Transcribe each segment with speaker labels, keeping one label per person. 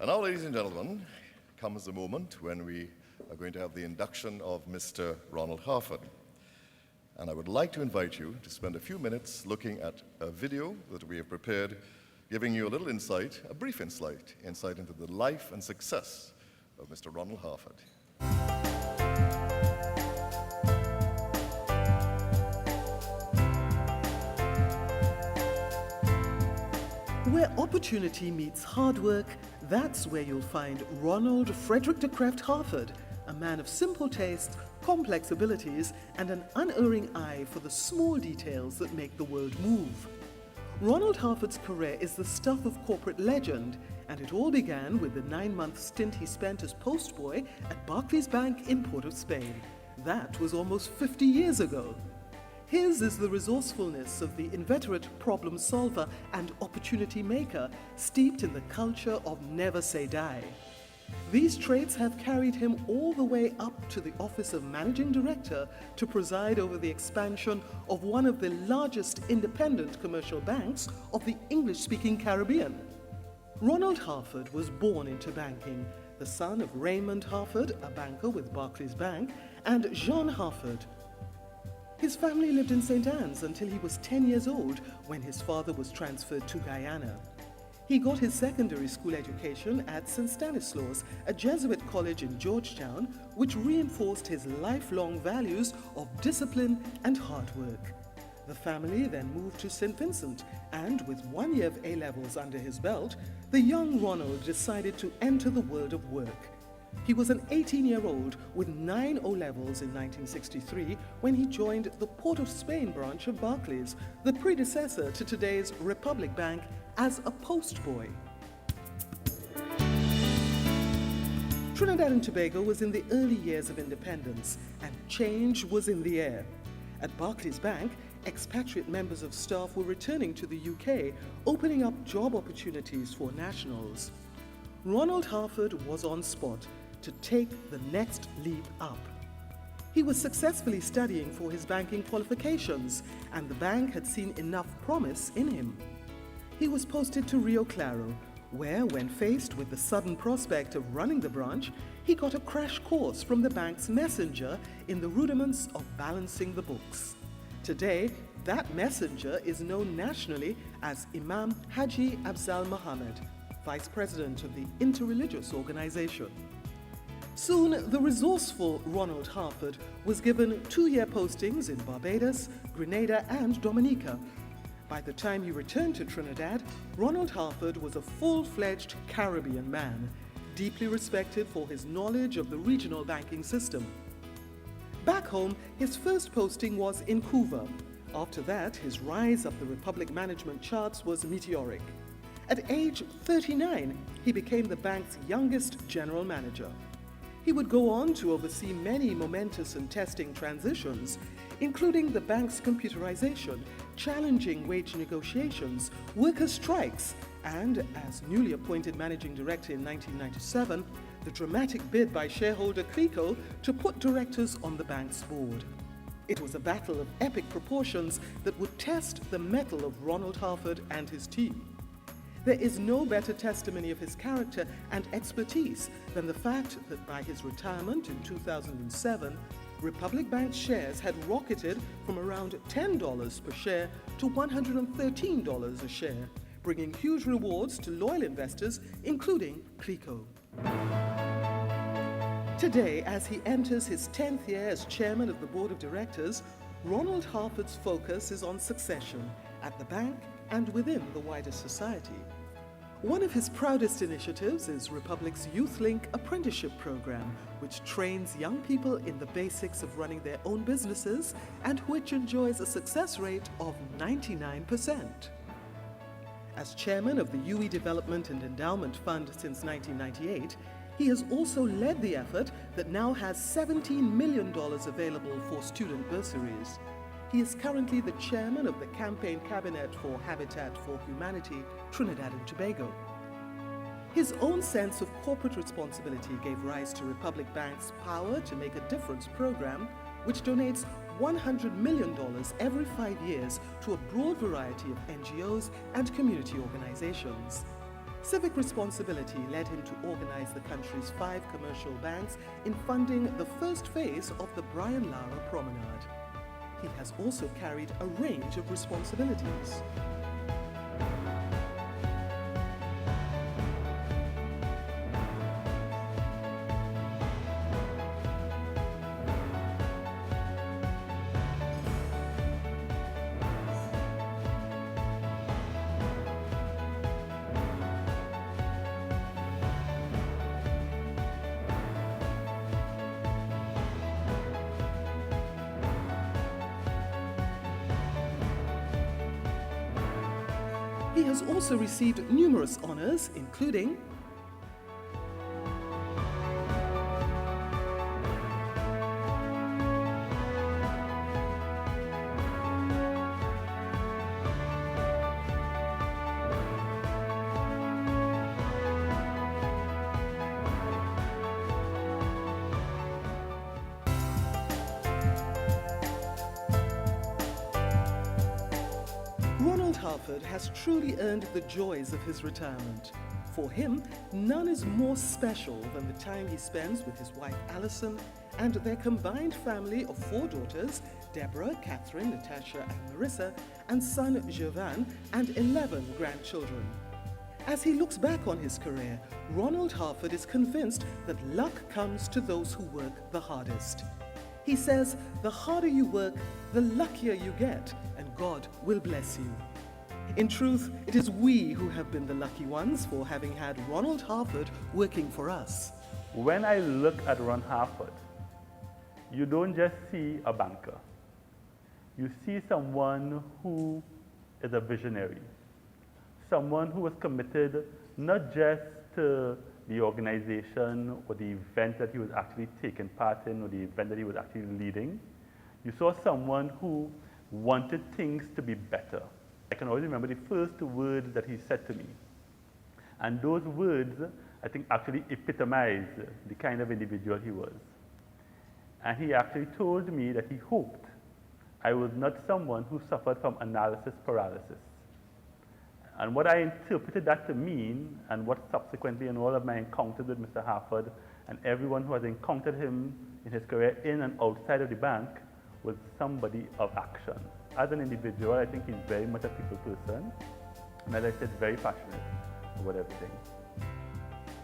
Speaker 1: And now, ladies and gentlemen, comes the moment when we are going to have the induction of Mr. Ronald Harford. And I would like to invite you to spend a few minutes looking at a video that we have prepared, giving you a little insight, a brief insight into the life and success of Mr. Ronald Harford.
Speaker 2: Where opportunity meets hard work, that's where you'll find Ronald Frederick de Krefft Harford, a man of simple taste, complex abilities, and an unerring eye for the small details that make the world move. Ronald Harford's career is the stuff of corporate legend, and it all began with the 9-month stint he spent as postboy at Barclays Bank in Port of Spain. That was almost 50 years ago. His is the resourcefulness of the inveterate problem solver and opportunity maker, steeped in the culture of never say die. These traits have carried him all the way up to the office of Managing Director to preside over the expansion of one of the largest independent commercial banks of the English-speaking Caribbean. Ronald Harford was born into banking, the son of Raymond Harford, a banker with Barclays Bank, and Jean Harford. His family lived in St. Anne's until he was 10 years old when his father was transferred to Guyana. He got his secondary school education at St. Stanislaus, a Jesuit college in Georgetown, which reinforced his lifelong values of discipline and hard work. The family then moved to St. Vincent, and with 1 year of A-levels under his belt, the young Ronald decided to enter the world of work. He was an 18-year-old with 9 O-levels in 1963 when he joined the Port of Spain branch of Barclays, the predecessor to today's Republic Bank, as a postboy. Trinidad and Tobago was in the early years of independence, and change was in the air. At Barclays Bank, expatriate members of staff were returning to the UK, opening up job opportunities for nationals. Ronald Harford was on spot to take the next leap up. He was successfully studying for his banking qualifications, and the bank had seen enough promise in him. He was posted to Rio Claro, where, when faced with the sudden prospect of running the branch, he got a crash course from the bank's messenger in the rudiments of balancing the books. Today, that messenger is known nationally as Imam Haji Afzal Mohammed, Vice President of the Interreligious Organization. Soon, the resourceful Ronald Harford was given 2-year postings in Barbados, Grenada, and Dominica. By the time he returned to Trinidad, Ronald Harford was a full-fledged Caribbean man, deeply respected for his knowledge of the regional banking system. Back home, his first posting was in Couva. After that, his rise up the Republic management charts was meteoric. At age 39, he became the bank's youngest general manager. He would go on to oversee many momentous and testing transitions, including the bank's computerization, challenging wage negotiations, worker strikes, and, as newly appointed managing director in 1997, the dramatic bid by shareholder Clico to put directors on the bank's board. It was a battle of epic proportions that would test the mettle of Ronald Harford and his team. There is no better testimony of his character and expertise than the fact that by his retirement in 2007, Republic Bank's shares had rocketed from around $10 per share to $113 a share, bringing huge rewards to loyal investors, including Clico. Today, as he enters his 10th year as chairman of the board of directors, Ronald Harford's focus is on succession at the bank and within the wider society. One of his proudest initiatives is Republic's YouthLink apprenticeship program, which trains young people in the basics of running their own businesses and which enjoys a success rate of 99%. As chairman of the UE Development and Endowment Fund since 1998, he has also led the effort that now has $17 million available for student bursaries. He is currently the chairman of the Campaign Cabinet for Habitat for Humanity, Trinidad and Tobago. His own sense of corporate responsibility gave rise to Republic Bank's Power to Make a Difference program, which donates $100 million every 5 years to a broad variety of NGOs and community organizations. Civic responsibility led him to organize the country's 5 commercial banks in funding the first phase of the Brian Lara Promenade. He has also carried a range of responsibilities. He has also received numerous honors, including Ronald Harford has truly earned the joys of his retirement. For him, none is more special than the time he spends with his wife Alison and their combined family of 4 daughters, Deborah, Catherine, Natasha, and Marissa, and son Jovan, and 11 grandchildren. As he looks back on his career, Ronald Harford is convinced that luck comes to those who work the hardest. He says, the harder you work, the luckier you get, and God will bless you. In truth, it is we who have been the lucky ones for having had Ronald Harford working for us.
Speaker 3: When I look at Ron Harford, you don't just see a banker. You see someone who is a visionary, someone who is committed not just to the organization or the event that he was actually taking part in or the event that he was actually leading. You saw someone who wanted things to be better. I can always remember the first words that he said to me. And those words, I think, actually epitomized the kind of individual he was. And he actually told me that he hoped I was not someone who suffered from analysis paralysis. And what I interpreted that to mean, and what subsequently in all of my encounters with Mr. Harford and everyone who has encountered him in his career in and outside of the bank, was somebody of action. As an individual, I think he's very much a people person, and as I said, very passionate about everything.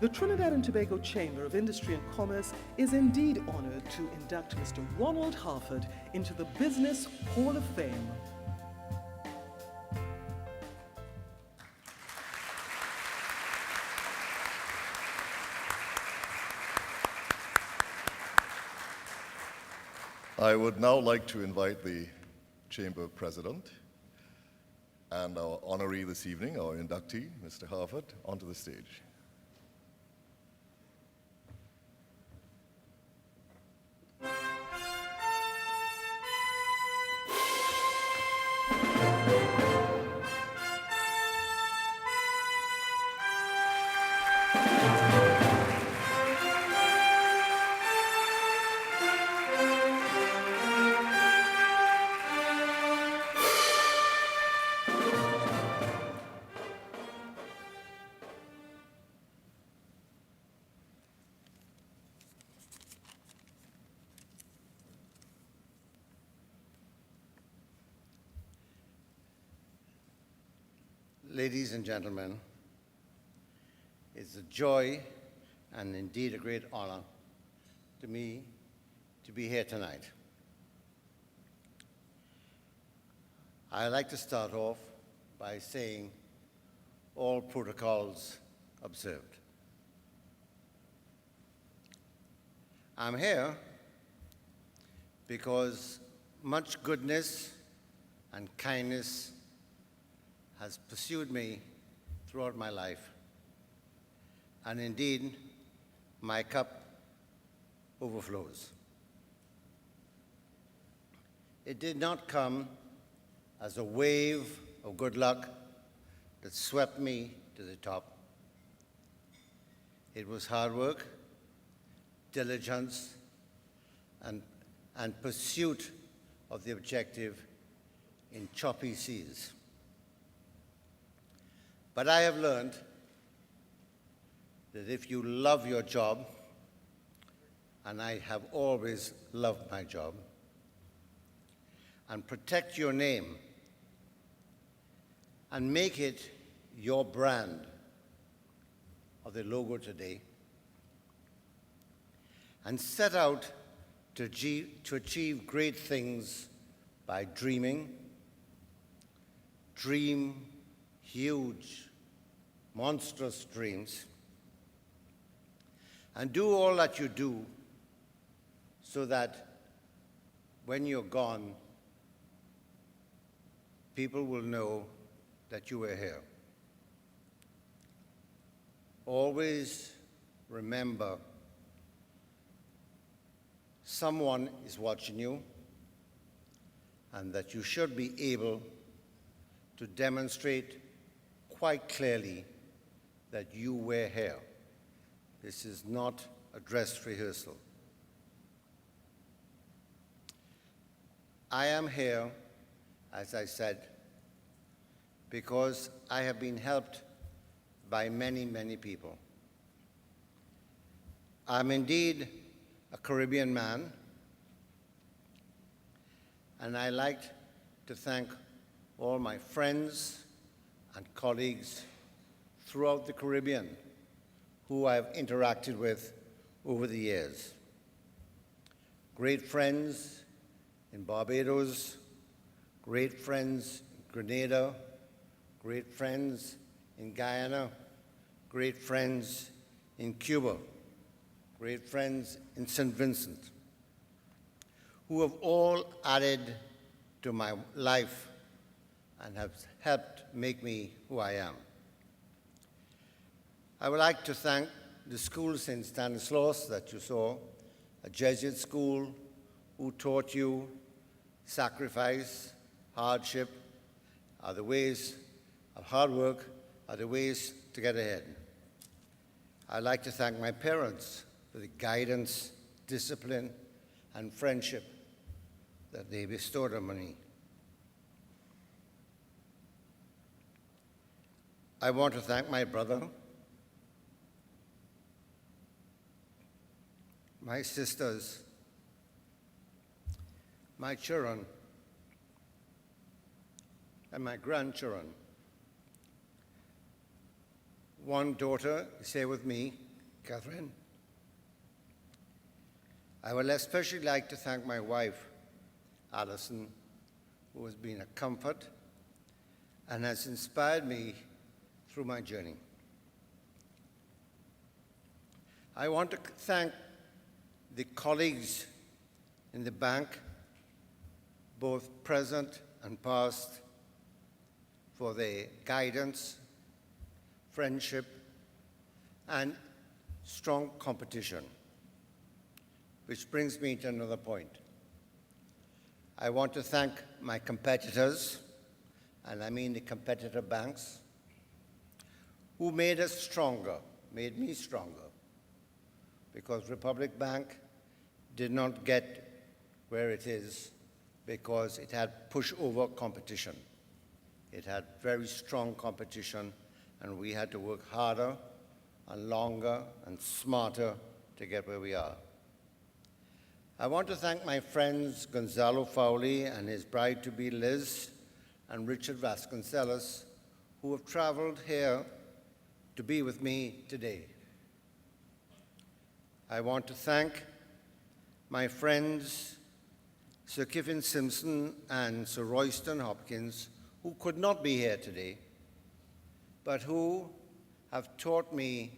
Speaker 2: The Trinidad and Tobago Chamber of Industry and Commerce is indeed honored to induct Mr. Ronald Harford into the Business Hall of Fame.
Speaker 1: I would now like to invite the Chamber President and our honoree this evening, our inductee, Mr. Harford, onto the stage.
Speaker 4: Ladies and gentlemen, it's a joy and indeed a great honor to me to be here tonight. I'd like to start off by saying all protocols observed. I'm here because much goodness and kindness has pursued me throughout my life. And indeed, my cup overflows. It did not come as a wave of good luck that swept me to the top. It was hard work, diligence, and pursuit of the objective in choppy seas. But I have learned that if you love your job, and I have always loved my job, and protect your name and make it your brand of the logo today, and set out to achieve great things by dreaming. Dream huge, monstrous dreams, and do all that you do so that when you're gone, people will know that you were here. Always remember, someone is watching you, and that you should be able to demonstrate quite clearly that you were here. This is not a dress rehearsal. I am here, as I said, because I have been helped by many, many people. I'm indeed a Caribbean man, and I like to thank all my friends and colleagues throughout the Caribbean who I've interacted with over the years. Great friends in Barbados, great friends in Grenada, great friends in Guyana, great friends in Cuba, great friends in St. Vincent, who have all added to my life and have helped make me who I am. I would like to thank the school St. Stanislaus that you saw, a Jesuit school who taught you sacrifice, hardship are the ways of hard work, are the ways to get ahead. I'd like to thank my parents for the guidance, discipline, and friendship that they bestowed on me. I want to thank my brother, my sisters, my children, and my grandchildren. One daughter is here with me, Catherine. I would especially like to thank my wife, Alison, who has been a comfort and has inspired me through my journey. I want to thank the colleagues in the bank, both present and past, for their guidance, friendship, and strong competition. Which brings me to another point. I want to thank my competitors, and I mean the competitor banks, who made us stronger, made me stronger, because Republic Bank did not get where it is because it had pushover competition. It had very strong competition, and we had to work harder and longer and smarter to get where we are. I want to thank my friends Gonzalo Fowley and his bride-to-be Liz and Richard Vasconcelos, who have traveled here to be with me today. I want to thank my friends Sir Kiffin Simpson and Sir Royston Hopkins, who could not be here today, but who have taught me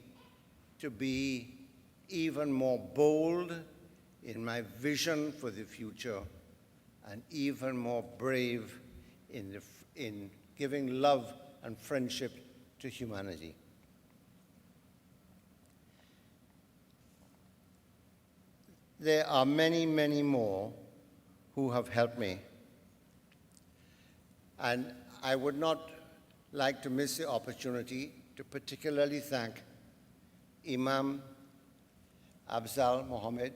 Speaker 4: to be even more bold in my vision for the future and even more brave in giving love and friendship to humanity. There are many, many more who have helped me. And I would not like to miss the opportunity to particularly thank Imam Afzal Mohammed,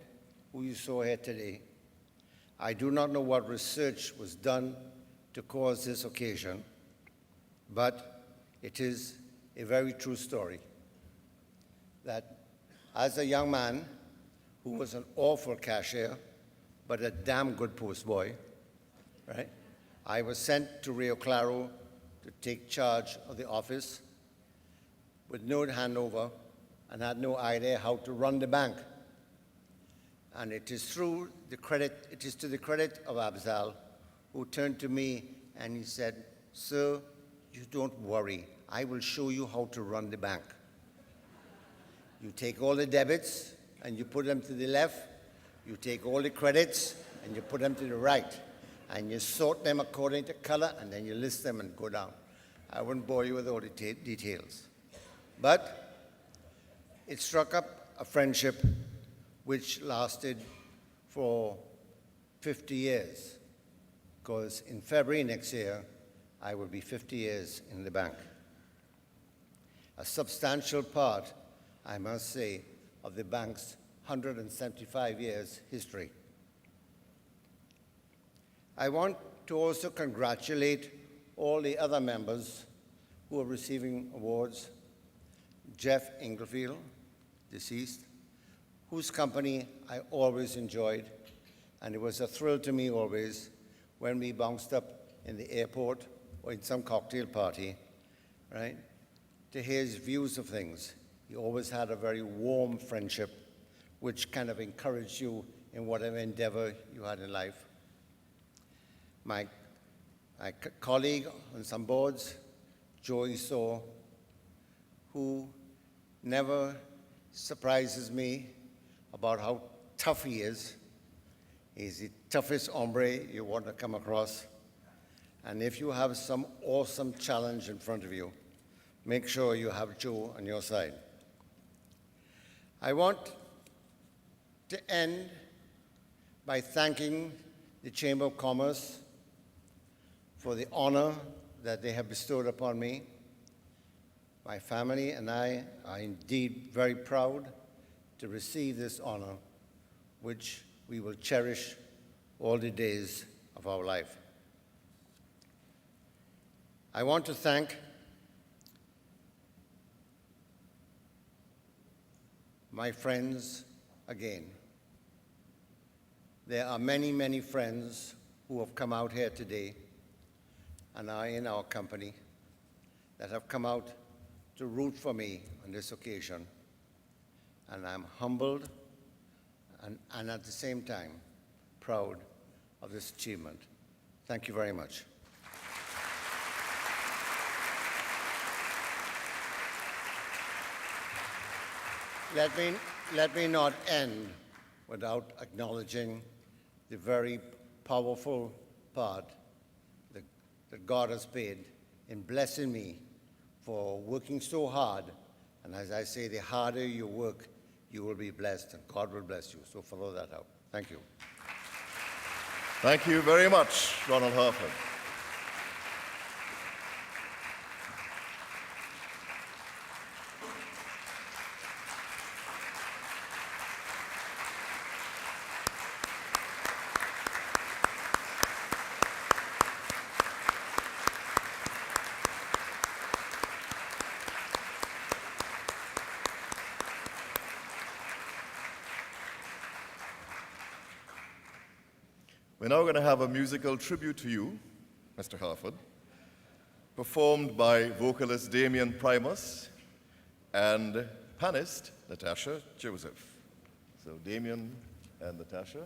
Speaker 4: who you saw here today. I do not know what research was done to cause this occasion, but it is a very true story. that as a young man who was an awful cashier, but a damn good postboy, right? I was sent to Rio Claro to take charge of the office with no handover and had no idea how to run the bank. And it is to the credit of Afzal, who turned to me and he said, "Sir, you don't worry. I will show you how to run the bank. You take all the debits and you put them to the left. You take all the credits and you put them to the right. And you sort them according to color, and then you list them and go down." I wouldn't bore you with all the details. But it struck up a friendship which lasted for 50 years, because in February next year, I will be 50 years in the bank. A substantial part, I must say, of the bank's 175 years history. I want to also congratulate all the other members who are receiving awards. Jeff Inglefield, deceased, whose company I always enjoyed, and it was a thrill to me always when we bounced up in the airport or in some cocktail party, right, to hear his views of things. He always had a very warm friendship, which kind of encouraged you in whatever endeavor you had in life. My colleague on some boards, Joey Saw, who never surprises me about how tough he is. He's the toughest hombre you want to come across. And if you have some awesome challenge in front of you, make sure you have Joe on your side. I want to end by thanking the Chamber of Commerce for the honor that they have bestowed upon me. My family and I are indeed very proud to receive this honor, which we will cherish all the days of our life. I want to thank my friends again. There are many, many friends who have come out here today and are in our company that have come out to root for me on this occasion. And I'm humbled and at the same time proud of this achievement. Thank you very much. Let me not end without acknowledging the very powerful part that God has played in blessing me for working so hard. And as I say, the harder you work, you will be blessed, and God will bless you. So follow that out. Thank you.
Speaker 1: Thank you very much, Ronald Harford. We're now going to have a musical tribute to you, Mr. Harford, performed by vocalist Damian Primus and panist Natasha Joseph. So Damian and Natasha.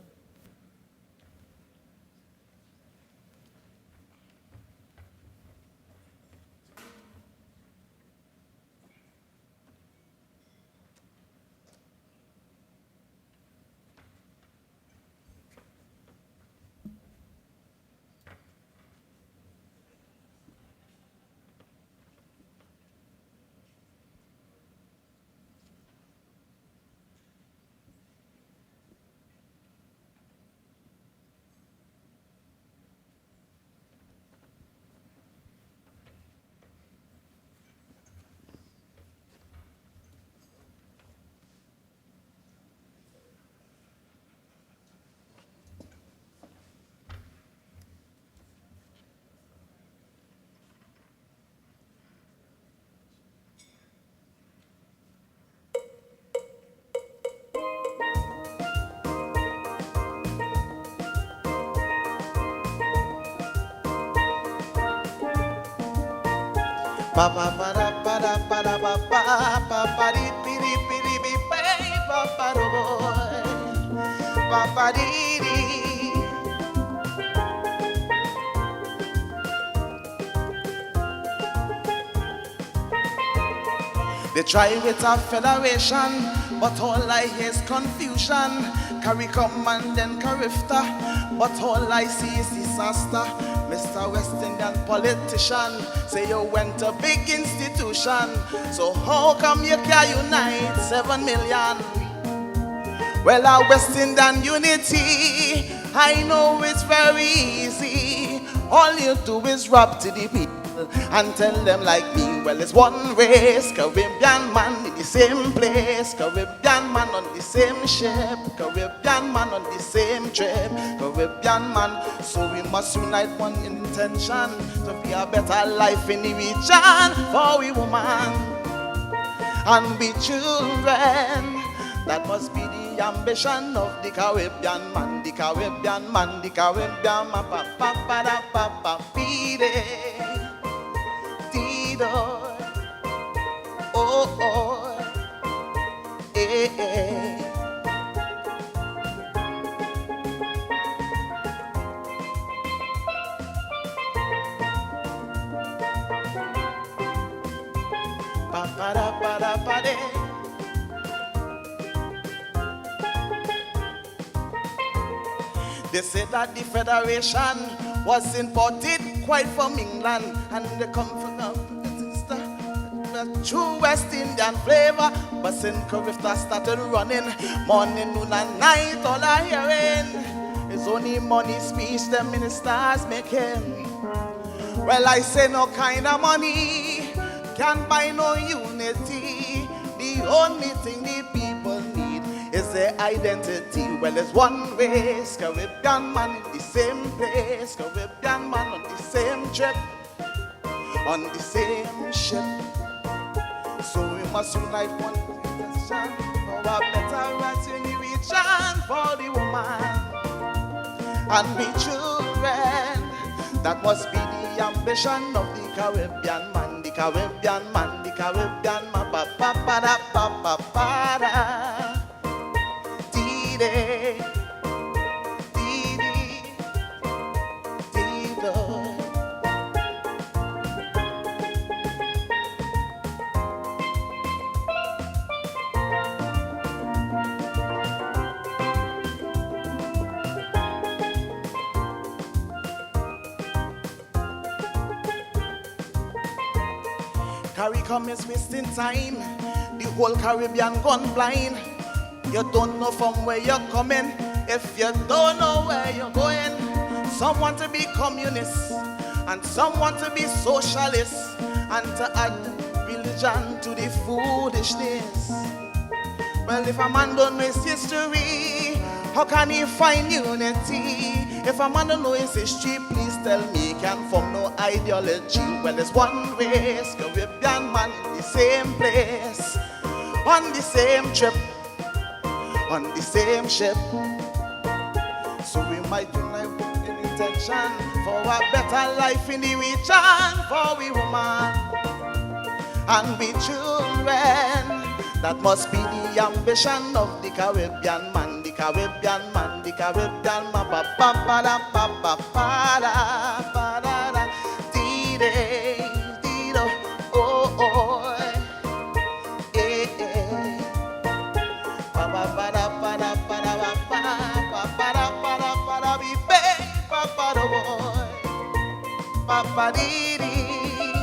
Speaker 5: Pa pa pa da pa da pa da pa pa pa pa di pi di pa pa pa do pa pa di di. They try with a federation, but all I hear is confusion. CARICOM and then CARIFTA, but all I see is disaster. Mr. West Indian politician, say you went to big institution. So how come you can't unite 7 million? Well, our West Indian unity, I know it's very easy. All you do is rap to the people and tell them like me, well, it's one race, Caribbean man in the same place, Caribbean man on the same ship, Caribbean man on the same trip, Caribbean man. So we must unite one intention to be a better life in the region for we woman and we children. That must be the ambition of the Caribbean man, the Caribbean man, the Caribbean man. Pa pa pa da pa pa pi de. Oh, oh, eh, eh. Pa pa da pa da pa de. They said that the Federation was imported quite from England and they come from true West Indian flavor, but since CARIFTA started running, morning, noon and night, all I hearing is only money speech the ministers making. Well, I say no kind of money can buy no unity. The only thing the people need is their identity. Well, there's one race, Caribbean man in the same place, Caribbean man on the same trip, on the same ship. So we must unite one intention for a better rights in the region for the woman and the children. That must be the ambition of the Caribbean man, the Caribbean man, the Caribbean man. Pa pa pa da pa pa pa da. Dee dee, dee dee, dee do. CARICOM is wasting time. The whole Caribbean gone blind. You don't know from where you're coming. If you don't know where you're going, some want to be communists and some want to be socialists and to add religion to the foolishness. Well, if a man don't know his history, how can he find unity? If a man don't know his history, please tell me he can form no ideology. Well, there's one race, Caribbean man in the same place, on the same trip, on the same ship. So we might unite with an intention for a better life in the region for we woman and we children. That must be the ambition of the Caribbean man, the Caribbean man, the Caribbean man. Pa pa pa da pa pa pa da dee dee dee do. Oh oh eh eh. Pa pa pa da pa da pa da pa pa pa da pa da pa da be pa pa do boy. Pa pa dee dee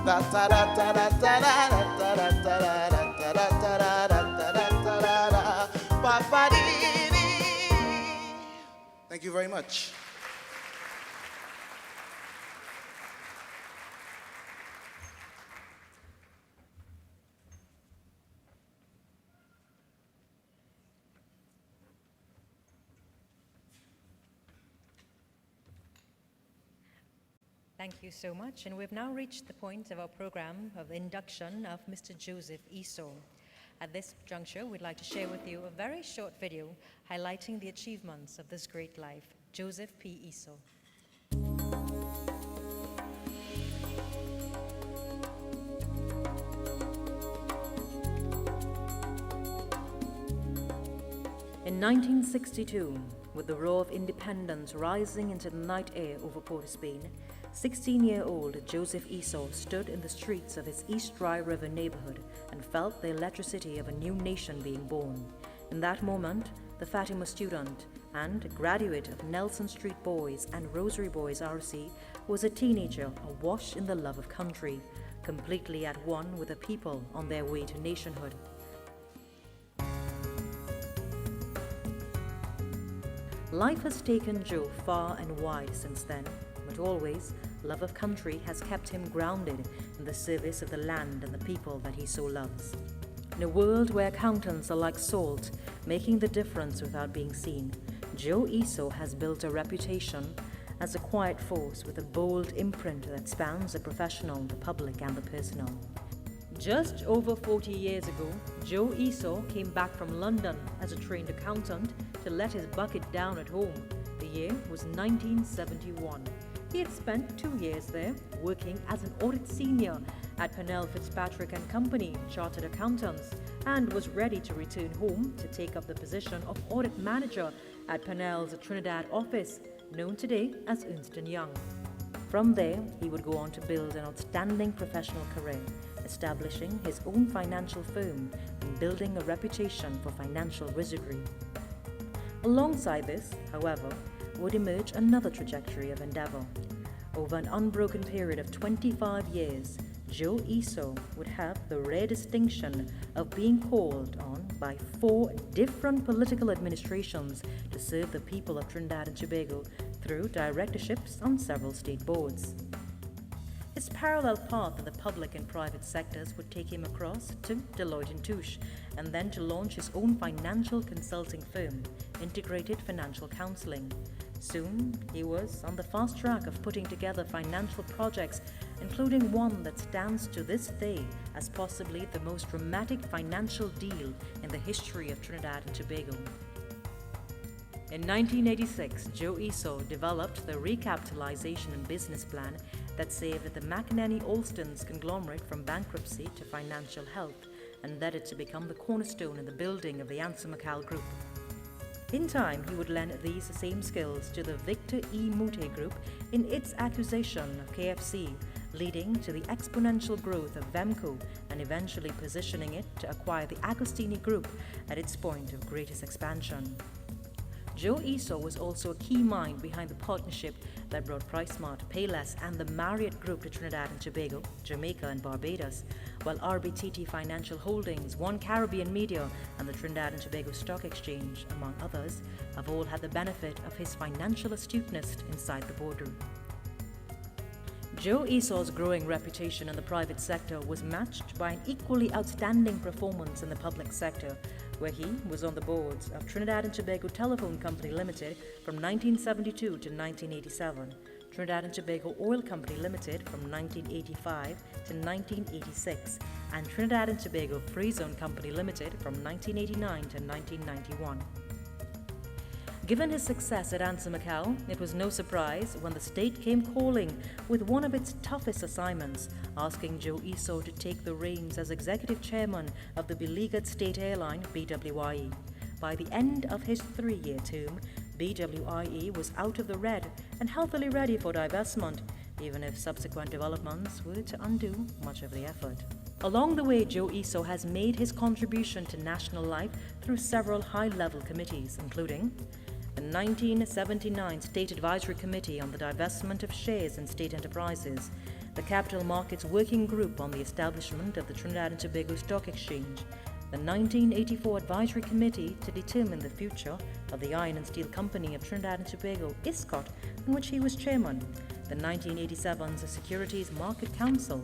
Speaker 5: da da da da da da da da da da da. Thank you very much.
Speaker 6: Thank you so much. And we've now reached the point of our program of induction of Mr. Joseph Eso. At this juncture, we'd like to share with you a very short video highlighting the achievements of this great life, Joseph P. Eso. 1962, with the roar of independence rising into the night air over Port of Spain, 16-year-old Joseph Esau stood in the streets of his East Dry River neighborhood and felt the electricity of a new nation being born. In that moment, the Fatima student and graduate of Nelson Street Boys and Rosary Boys RC was a teenager awash in the love of country, completely at one with the people on their way to nationhood. Life has taken Joe far and wide since then, but always, love of country has kept him grounded in the service of the land and the people that he so loves. In a world where accountants are like salt, making the difference without being seen, Joe Esau has built a reputation as a quiet force with a bold imprint that spans the professional, the public, and the personal. Just over 40 years ago, Joe Esau came back from London as a trained accountant to let his bucket down at home. The year was 1971. He had spent 2 years there, working as an audit senior at Pennell Fitzpatrick & Company, Chartered Accountants, and was ready to return home to take up the position of audit manager at Pennell's Trinidad office, known today as Ernst & Young. From there, he would go on to build an outstanding professional career, establishing his own financial firm and building a reputation for financial wizardry. Alongside this, however, would emerge another trajectory of endeavor. Over an unbroken period of 25 years, Joe Esau would have the rare distinction of being called on by 4 different political administrations to serve the people of Trinidad and Tobago through directorships on several state boards. His parallel path in the public and private sectors would take him across to Deloitte & Touche, and then to launch his own financial consulting firm, Integrated Financial Counseling. Soon, he was on the fast track of putting together financial projects, including one that stands to this day as possibly the most dramatic financial deal in the history of Trinidad and Tobago. In 1986, Joe Esau developed the recapitalization and business plan that saved the McEnany Alston's conglomerate from bankruptcy to financial health and led it to become the cornerstone in the building of the Anser McAl Group. In time, he would lend these same skills to the Victor E. Mute Group in its acquisition of KFC, leading to the exponential growth of Vemco and eventually positioning it to acquire the Agostini Group at its point of greatest expansion. Joe Esau was also a key mind behind the partnership that brought PriceSmart, Payless, and the Marriott Group to Trinidad and Tobago, Jamaica, and Barbados, while RBTT Financial Holdings, One Caribbean Media, and the Trinidad and Tobago Stock Exchange, among others, have all had the benefit of his financial astuteness inside the boardroom. Joe Esau's growing reputation in the private sector was matched by an equally outstanding performance in the public sector, where he was on the boards of Trinidad and Tobago Telephone Company Limited from 1972 to 1987, Trinidad and Tobago Oil Company Limited from 1985 to 1986, and Trinidad and Tobago Free Zone Company Limited from 1989 to 1991. Given his success at Anser McAl, it was no surprise when the state came calling with one of its toughest assignments, asking Joe Esau to take the reins as executive chairman of the beleaguered state airline BWIE. By the end of his 3-year term, BWIE was out of the red and healthily ready for divestment, even if subsequent developments were to undo much of the effort. Along the way, Joe Esau has made his contribution to national life through several high-level committees, including the 1979 State Advisory Committee on the Divestment of Shares in State Enterprises, the Capital Markets Working Group on the establishment of the Trinidad and Tobago Stock Exchange, the 1984 Advisory Committee to determine the future of the Iron and Steel Company of Trinidad and Tobago, ISCOT, in which he was chairman, the 1987 Securities Market Council,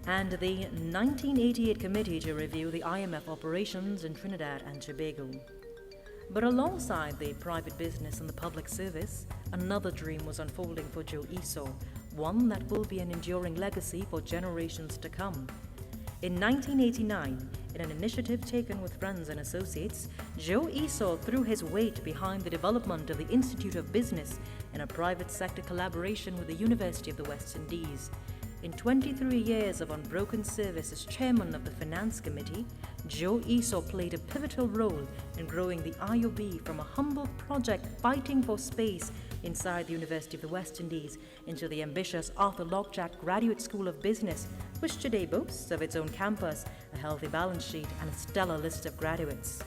Speaker 6: and the 1988 Committee to review the IMF operations in Trinidad and Tobago. But alongside the private business and the public service, another dream was unfolding for Joe Esau, one that will be an enduring legacy for generations to come. In 1989, in an initiative taken with friends and associates, Joe Esau threw his weight behind the development of the Institute of Business in a private sector collaboration with the University of the West Indies. In 23 years of unbroken service as chairman of the Finance Committee, Joe Esau played a pivotal role in growing the IOB from a humble project fighting for space inside the University of the West Indies into the ambitious Arthur Lockjack Graduate School of Business, which today boasts of its own campus, a healthy balance sheet, and a stellar list of graduates.